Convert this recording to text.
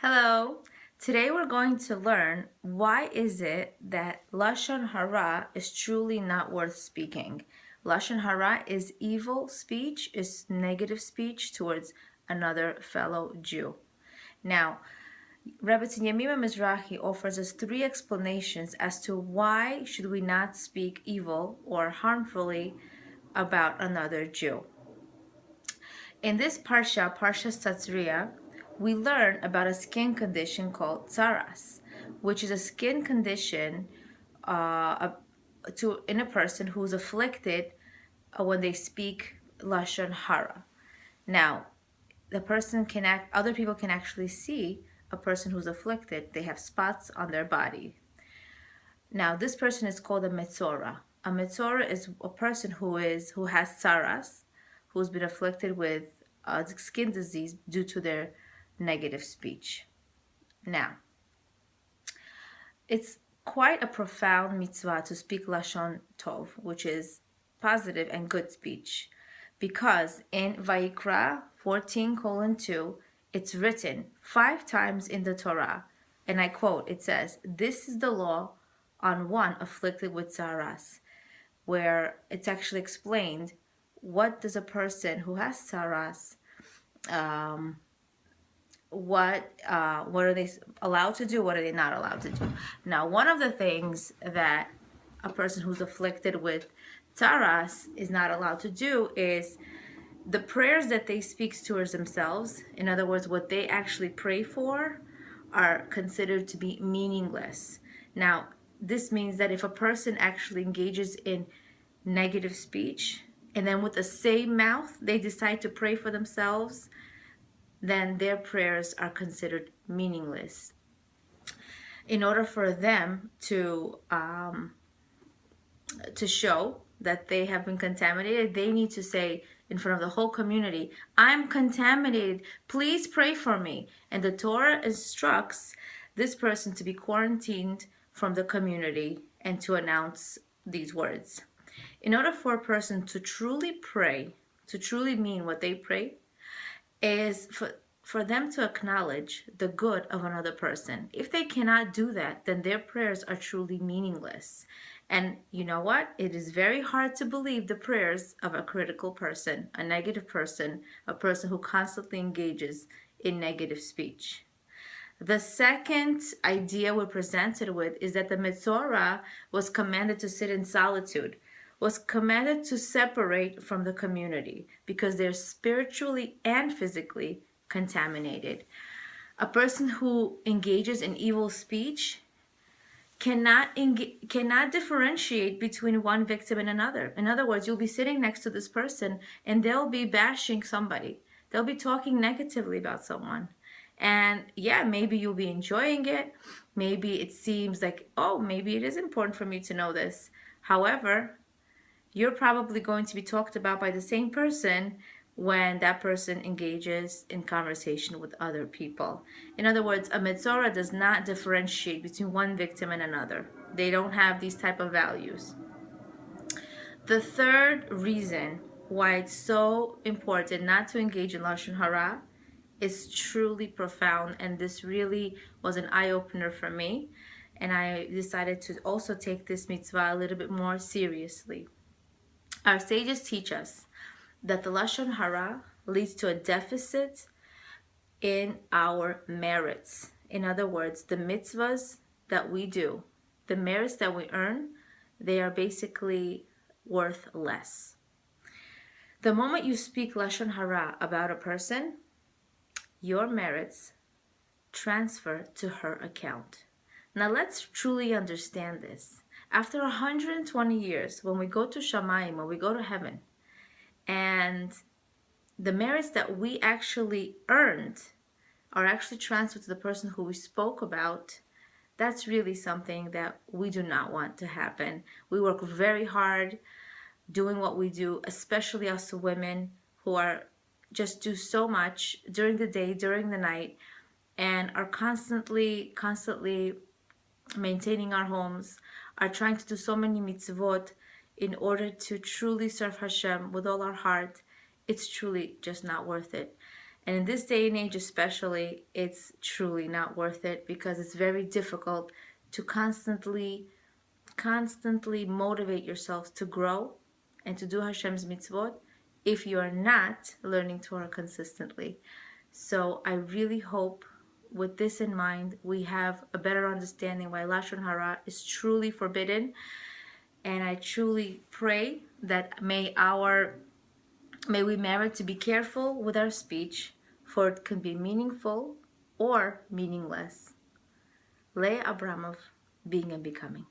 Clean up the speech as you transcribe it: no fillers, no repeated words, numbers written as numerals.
Hello. Today we're going to learn why is it that Lashon Hara is truly not worth speaking. Lashon Hara is evil speech, is negative speech towards another fellow Jew. Now, Rabbi Yemima Mizrahi offers us three explanations as to why should we not speak evil or harmfully about another Jew. In this Parsha Tzatzriah, we learn about a skin condition called tsaras, which is a skin condition in a person who's afflicted when they speak Lashon Hara. Now, other people can actually see a person who's afflicted. They have spots on their body. Now, this person is called a metzora. A metzora is a person who has tsaras, who's been afflicted with skin disease due to their negative speech. Now, it's quite a profound mitzvah to speak Lashon Tov, which is positive and good speech, because in Vayikra 14:2, it's written 5 times in the Torah, and I quote, it says, "This is the law on one afflicted with tsaras," where it's actually explained what does a person who has tsaras, what are they allowed to do, what are they not allowed to do. Now, one of the things that a person who's afflicted with tsaras is not allowed to do is the prayers that they speak towards themselves. In other words, what they actually pray for are considered to be meaningless. Now, this means that if a person actually engages in negative speech and then with the same mouth they decide to pray for themselves, then their prayers are considered meaningless. In order for them to show that they have been contaminated, they need to say in front of the whole community, "I'm contaminated, please pray for me." And the Torah instructs this person to be quarantined from the community and to announce these words. In order for a person to truly pray, to truly mean what they pray, is for them to acknowledge the good of another person. If they cannot do that, then their prayers are truly meaningless. And you know what? It is very hard to believe the prayers of a critical person, a negative person, a person who constantly engages in negative speech. The second idea we're presented with is that the Metzora was commanded to sit in solitude, was commanded to separate from the community because they're spiritually and physically contaminated. A person who engages in evil speech cannot differentiate between one victim and another. In other words, you'll be sitting next to this person and they'll be bashing somebody. They'll be talking negatively about someone. And yeah, maybe you'll be enjoying it. Maybe it seems like, oh, maybe it is important for me to know this. However, you're probably going to be talked about by the same person when that person engages in conversation with other people. In other words, a metzora does not differentiate between one victim and another. They don't have these type of values. The third reason why it's so important not to engage in Lashon Hara is truly profound, and this really was an eye-opener for me, and I decided to also take this mitzvah a little bit more seriously. Our sages teach us that the Lashon Hara leads to a deficit in our merits. In other words, the mitzvahs that we do, the merits that we earn, they are basically worth less. The moment you speak Lashon Hara about a person, your merits transfer to her account. Now let's truly understand this. After 120 years, when we go to Shamayim, when we go to heaven, and the merits that we actually earned are actually transferred to the person who we spoke about, that's really something that we do not want to happen. We work very hard doing what we do, especially us women who are just do so much during the day, during the night, and are constantly maintaining our homes, are trying to do so many mitzvot in order to truly serve Hashem with all our heart. It's truly just not worth it. And in this day and age especially, it's truly not worth it, because it's very difficult to constantly motivate yourself to grow and to do Hashem's mitzvot if you are not learning Torah consistently. So I really hope, with this in mind, we have a better understanding why Lashon Hara is truly forbidden. And I truly pray that may we merit to be careful with our speech, for it can be meaningful or meaningless. Leah Abramov, Being and Becoming.